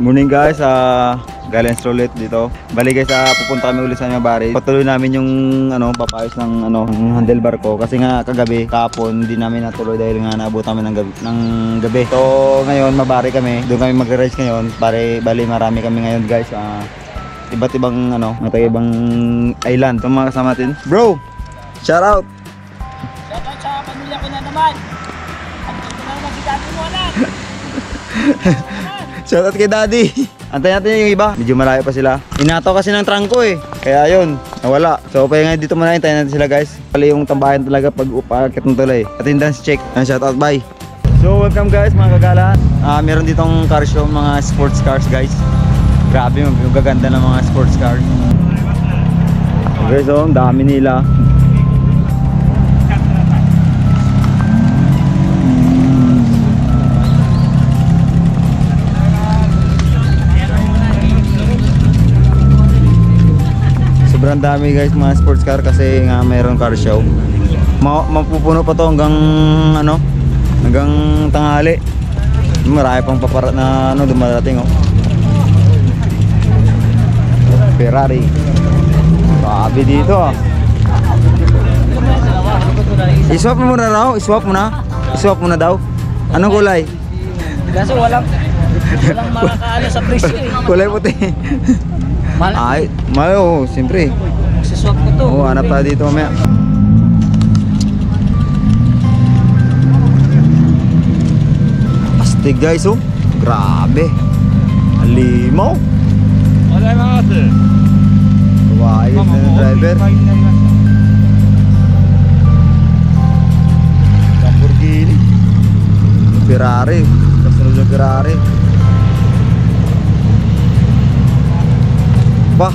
Morning guys, galing ulit dito. Bali guys, pupunta kami ulit sa Imabari. Patuloy namin yung papayos ng ng handlebar ko kasi nga kagabi, kahapon hindi namin natuloy dahil nga naabot kami ng gabi. So ngayon Mabari kami. Doon kami magre-race ngayon. Bali marami kami ngayon guys. Iba't ibang ibang island. Itong mga kasama natin. Bro, shout out. Shout out sa pamilya ko na naman. At ito na naman si Daddy mo na. Shoutout kay Daddy. Antayin natin yung iba. Medyo malayo pa sila. Inataw kasi ng trangko eh. Kaya yun, nawala. So kaya nga dito muna, hintayin natin sila guys. Pali yung tambahan talaga pag upakit ng tulay. Attendance check. Shoutout, bye. So welcome guys mga kagala. Meron ditong car show, mga sports cars guys. Grabe, magaganda ng mga sports cars. Okay, so ang dami nila. Sobrang dami guys mga sports car kasi nga mayroong car show. Mapupuno pa to hanggang hanggang tanghali. Marami pang paparat na dumarating Ferrari. Sabi dito I-swap mo muna raw, i-swap mo na daw. Anong kulay? Kaso walang makakaano sa presyo eh. Kulay puti. Ay, malo, siyempre. Siswap ko to. Oo, hanap tayo dito mamaya. Astig guys, grabe. Alimaw. Kawaii na yung driver. Lamborghini. Ferrari. Kasunod yung Ferrari. Bah.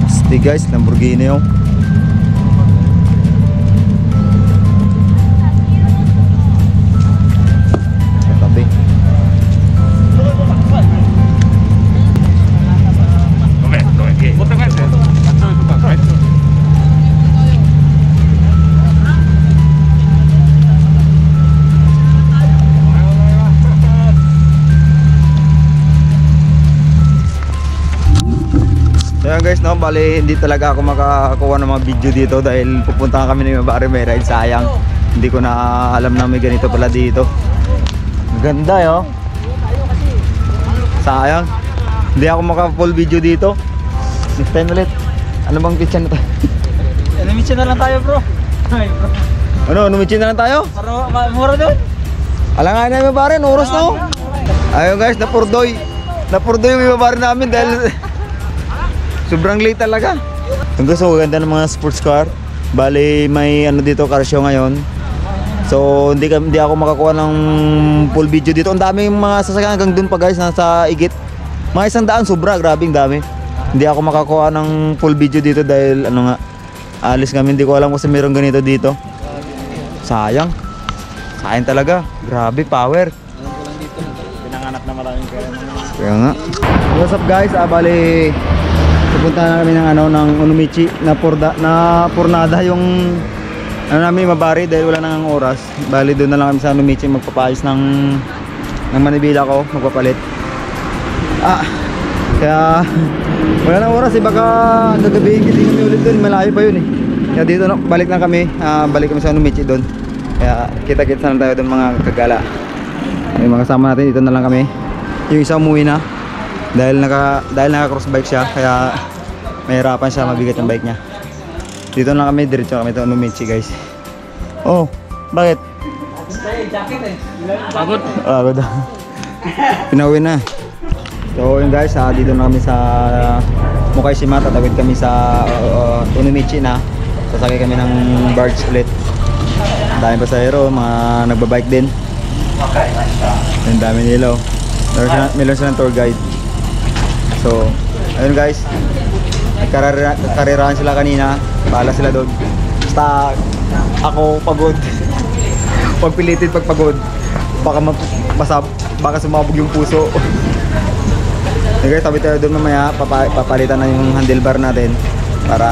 Pasti guys, Lamborghini Ayan guys, bali hindi talaga ako makakuha ng mga video dito dahil pupunta kami ng Imabari, may ride. Sayang, hindi ko na alam na may ganito pala dito. Ganda sayang, hindi ako maka-full video dito. Next time ulit. Ano bang pitchan na tayo? Lumitsin na lang tayo bro. Lumitsin na lang tayo? Mura doon. Alangan na Imabari, oras na Ayun guys, napurdoy yung Imabari namin dahil sobrang late talaga. Ang gusto ko, ganda ng mga sports car. Bali may dito car show ngayon. So hindi ako makakuha ng full video dito. Ang dami yung mga sasakyan hanggang dun pa guys, nasa igit. Mga 100, sobra, grabing dami. Hindi ako makakuha ng full video dito dahil alis kami. Hindi ko alam kung mayroong ganito dito. Sayang talaga. Grabe, power. Pinanganak na maraming Kaya nga. What's up guys? Bali pupunta na kami ng Unomichi na purnada yung namin Imabari dahil wala nang oras. Bali doon na lang kami sa Unomichi magpapayos ng manibela ko, magpapalit. Kaya wala nang oras baka gagabihin hindi kami ulit doon, malayo pa yun Kaya dito balik lang kami, balik kami sa Unomichi doon. Kaya kita-kits na lang tayo doon mga kagala. Yung mga kasama natin dito na lang kami. Yung isa umuwi na dahil naka cross bike siya, kaya mahirapan siya, mabigat yung bike niya. Dito na kami, diretso kami to Unomichi guys. Oh, bakit? Pagod. Pinauwi na. So yun guys, dito na kami sa Mukaishima. Tatawid kami sa Unomichi na. Sasakay kami ng barge ulit. Dami pasahero, mga nagbabike din. Ang dami nila. Meron silang tour guide. So, ayun guys, nagkarerahan sila kanina. Bahala sila doon. Basta ako pagod. pagpilitin, pagpagod. Baka sumabog yung puso. Okay, tabi tayo doon mamaya. Papalitan na yung handlebar natin para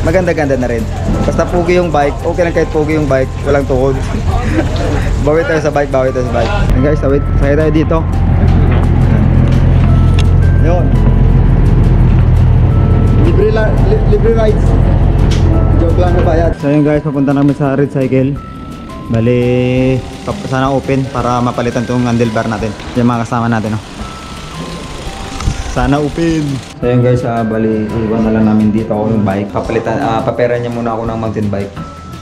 maganda-ganda na rin. Basta pogi yung bike, okay lang kahit pogi yung bike, walang tukod. Bawi tayo sa bike, bawi tayo sa bike. And guys, sakay tayo dito. Yun. Libre rides. Joke lang na bayad. So yun guys, papunta namin sa Red Cycle. Bali, sana open para mapalitan tong handlebar natin. Yung mga kasama natin, no? Sana open. So yun guys, bali iwan na lang namin dito ako yung bike. Paperan niya muna ako ng mountain bike.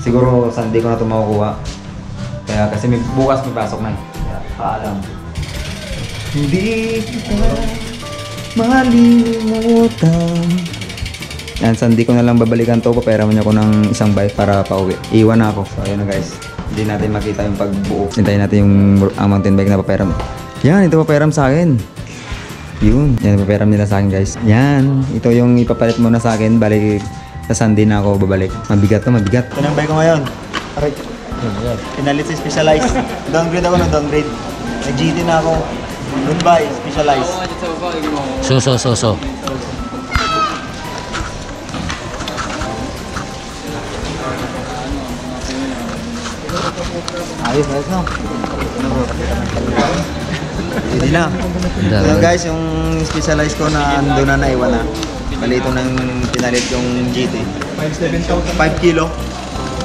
Siguro Sunday ko na ito makukuha. Kaya kasi bukas may pasok na. Kaya paalam. Hindi kita malimutan. Yan, Sunday ko na lang babalikan to. Paperan niya ako ng isang bike para pauwi. Iwan na ako. So ayun na guys. Hindi natin makita yung pagbuo. Hintayin natin yung mountain bike na paperam. Yan, ito paperam sa akin. Yun, yan paperam nila sa akin guys. Yan, ito yung ipapalit muna sa akin. Balik sa Sunday na ako babalik. Mabigat to, mabigat. Ito ng bike ko ngayon. Aray. Pinalit si Specialized. Downgrade ako ng downgrade. Nag-GT na ako. Goodbye, Specialized. So. Ayos no? Hindi na. So guys, yung Specialized ko na ando na naiwan na. Bali ito nang pinalit yung GT. 5 kilo.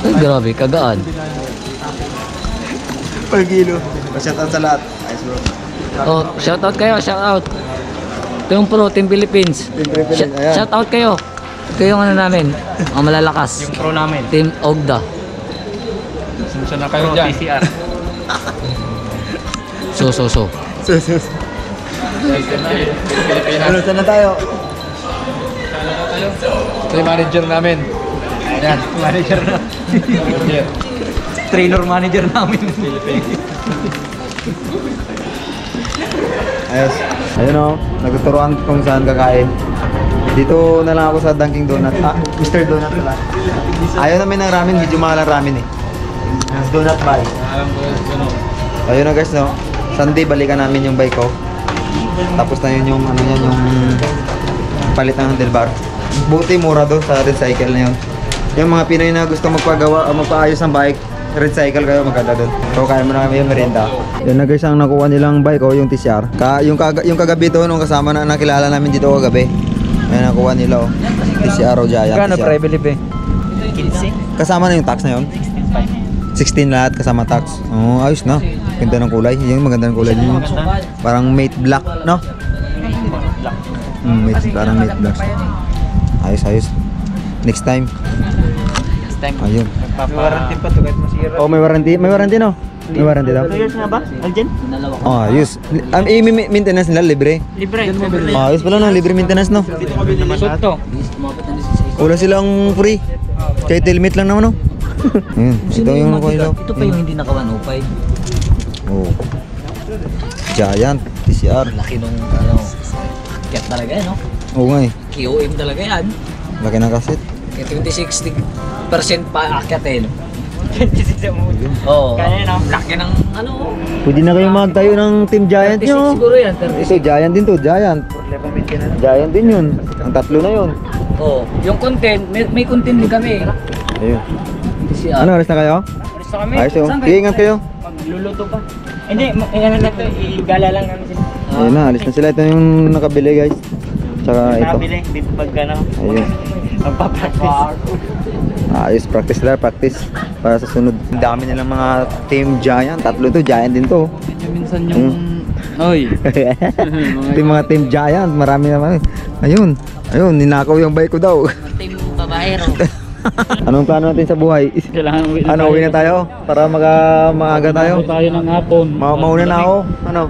Ay, grabe, kagaan. 5 kilo. Shoutout sa lahat. Ayos bro. Oh, shoutout kayo, shoutout. Ito yung pro, Team Philippines. Ayan. Shoutout kayo. Ito yung ano namin, ang malalakas. Yung pro namin. Team Ogda. Susunod na kayo dyan. PCR. So. Ano, saan na tayo? Ito yung manager namin. Ayan, manager na. Trainer manager namin. Ayos. Ayun o, nagtuturuan kung saan kakain. Dito na lang ako sa Dunkin Donut. Mr. Donut pala. Ayaw namin ng ramen, medyo mahal ang ramen eh. Donut buy. Ayun na guys, no. Sunday balikan namin yung bike ko. Tapos na yun yung ano yan, yung palit ng handlebar. Buti mura doon sa recycle na yun. Yung mga Pinoy na gusto magpagawa o magpaayos ng bike, recycle kayo, maganda doon. So kaya mo na kami yung merienda. Yun na guys, ang nakuha nilang bike ko, yung TCR. Yung kagabi to, nung kasama na nakilala namin dito kagabi. Ayun nakuha nila oh. TCR o Giant. Kano TCR. pre-believe eh? 15. Kasama na yung tax na yun? 16 lahat kasama tax. Oh, ayos na. Ganda ng kulay. Yung maganda ng kulay niyo. Parang matte black, no? Parang matte black. Ayos. Next time. Ayun. May warranty pa to kahit masira. Oh, may warranty. May warranty no? May warranty daw. 2 years na ba, Aljen? Oh, ayos. Maintenance nila libre. Libre. Ayos pala no, libre maintenance no. Suot to. Wala silang free. Kahit helmet lang naman no. Ayun, ito yung coil. Ito pa yung hindi naka 105. Oh. Giant TCR. Laki nung ano. Kaya talaga yan, no? Oo nga eh. KOM talaga yan. Laki ng kaset. Kaya 26% pa akyatin. 26 mo. Oo. Kaya no? Laki ng ano. Pwede na kayo magtayo ng Team Giant 36 nyo. siguro yan. Ito, Giant din to, Giant. Giant din yun. Ang tatlo na yun. Oo. Yung content, may content din kami. Ayun. TCR. Ano, alis na kayo? Alis na kami. Ayos yun. Saan kayo? Sige, ingat kayo. Magluluto pa. Hindi, ano lang to, igala lang namin sila. Ayun na, alis na sila. Ito yung nakabili guys. Tsaka ito. Nakabili, dito pag ano. Ayun. Magpa-practice. Ayos, practice lang, practice. Para sa sunod. Ang dami nilang mga Team Giant. Tatlo to, Giant din to. Minsan Oy. Ito yung mga Team Giant. Marami naman. Ayun. Ayun, ninakaw yung bike ko daw. Team babaero. Anong plano natin sa buhay? Kailangan uwi Ano, uwi na tayo? Para maaga tayo? tayo ng hapon. Mauna na ako. Ano?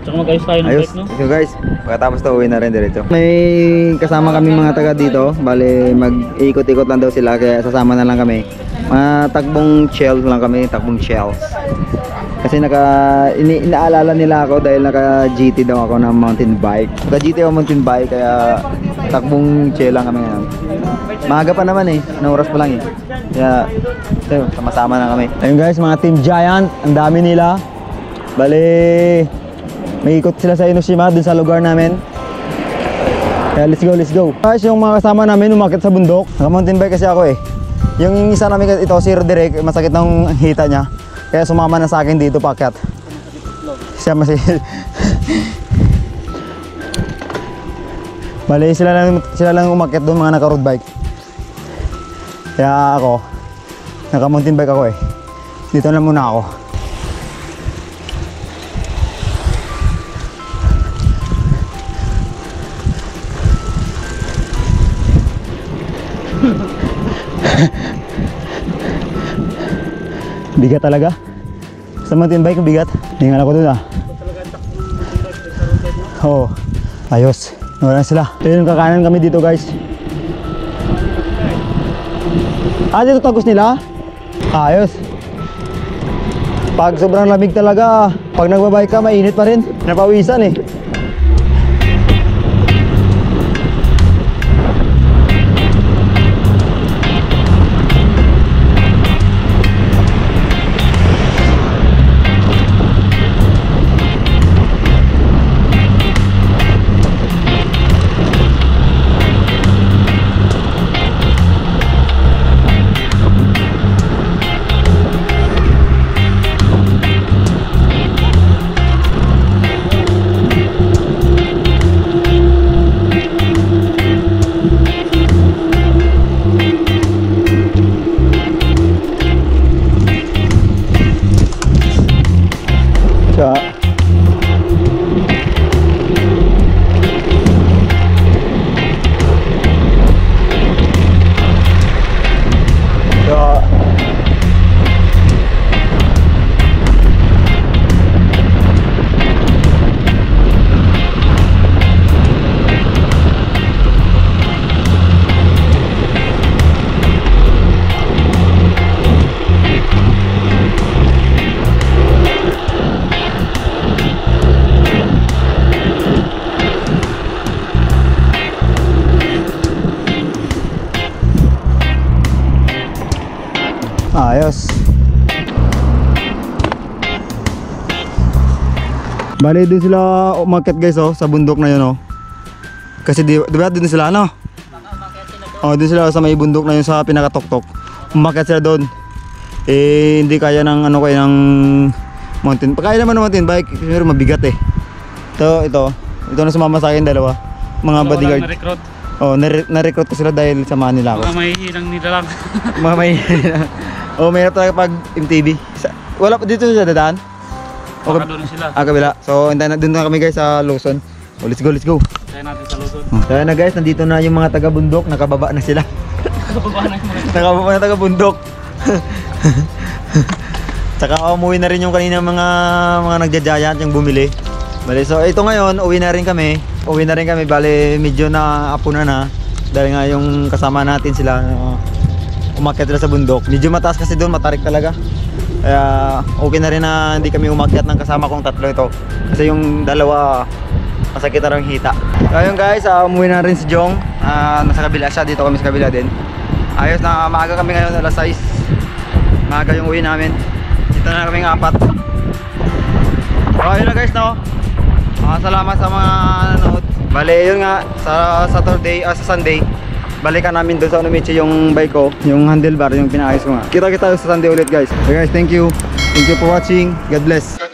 Tsaka mag-ayos tayo ng Ayos. bike, no? So guys, pagkatapos to uwi na rin diretso. May kasama kami mga taga dito. Bale, mag-ikot-ikot lang daw sila. Kaya sasama na lang kami. Mga takbong shells lang kami. Takbong shells. Kasi inaalala nila ako dahil naka GT daw ako ng mountain bike. Naka GT ako mountain bike kaya takbong chill lang kami ngayon. Maaga pa naman eh, na oras pa lang eh. Kaya sama-sama na kami. Ayun guys, mga Team Giant, ang dami nila. Bale, may ikot sila sa Enoshima dun sa lugar namin. Kaya let's go. Guys, yung mga kasama namin umakit sa bundok. Naka mountain bike kasi ako eh. Yung isa namin ito, si Roderick, masakit ng hita niya. Kaya sumama na sa akin dito paakyat. Siya Bale, sila lang umakyat doon, mga naka road bike. Kaya ako, naka mountain bike ako eh. Dito na muna ako. Bigat talaga. Sa mountain bike, bigat. Hingal ako dun ah. Oo. Ayos. Nawala sila. Ayun, kakanan kami dito guys. Ah, dito tagos nila? Ayos. Pag sobrang lamig talaga, pag nagbabike ka, mainit pa rin. Napawisan eh. Ayos. Bali din sila umakyat guys oh, sa bundok na yun oh. Kasi di ba din sila ano? Oh, din sila sa may bundok na yun sa pinakatok-tok. Umakyat sila doon. Eh hindi kaya ng ano kaya ng mountain. Kaya naman ng mountain bike, pero mabigat eh. Ito na sumama sa akin dalawa. Mga bodyguard. Na-recruit. Oh, na-recruit ko sila dahil samahan nila ako. Mga mahihinang nila lang. Mga mahihinang. Oh, mayroon talaga pag MTB. Wala pa dito sa dadaan? Baka doon sila. Kabila. So, doon na kami guys sa Luzon. Oh, let's go. Kaya natin sa Luzon. Kaya na guys, nandito na yung mga taga-bundok. Nakababa na sila. Nakababa na taga-bundok. Tsaka umuwi na rin yung kanina mga nagja-giant yung bumili. Bale, so ito ngayon, uwi na rin kami. Bale, medyo na apuna na. Dahil nga yung kasama natin sila, umakyat sila sa bundok. Medyo mataas kasi doon, matarik talaga. Kaya okay na rin na hindi kami umakyat ng kasama kong tatlo ito. Kasi yung dalawa, masakit na rin hita. Ayun guys, umuwi na rin si Jong. Nasa kabila siya, dito kami sa kabila din. Ayos na, maaga kami ngayon, alas 6. Maaga yung uwi namin. Dito na kami ng 4. So ayun na guys, no. Salamat sa mga nanood. Bale, yun nga, sa Sunday, balikan namin doon sa Onomichi yung bike ko, yung handlebar, yung pinaayos ko nga. Kita sa Sunday ulit guys. So guys, thank you for watching. God bless.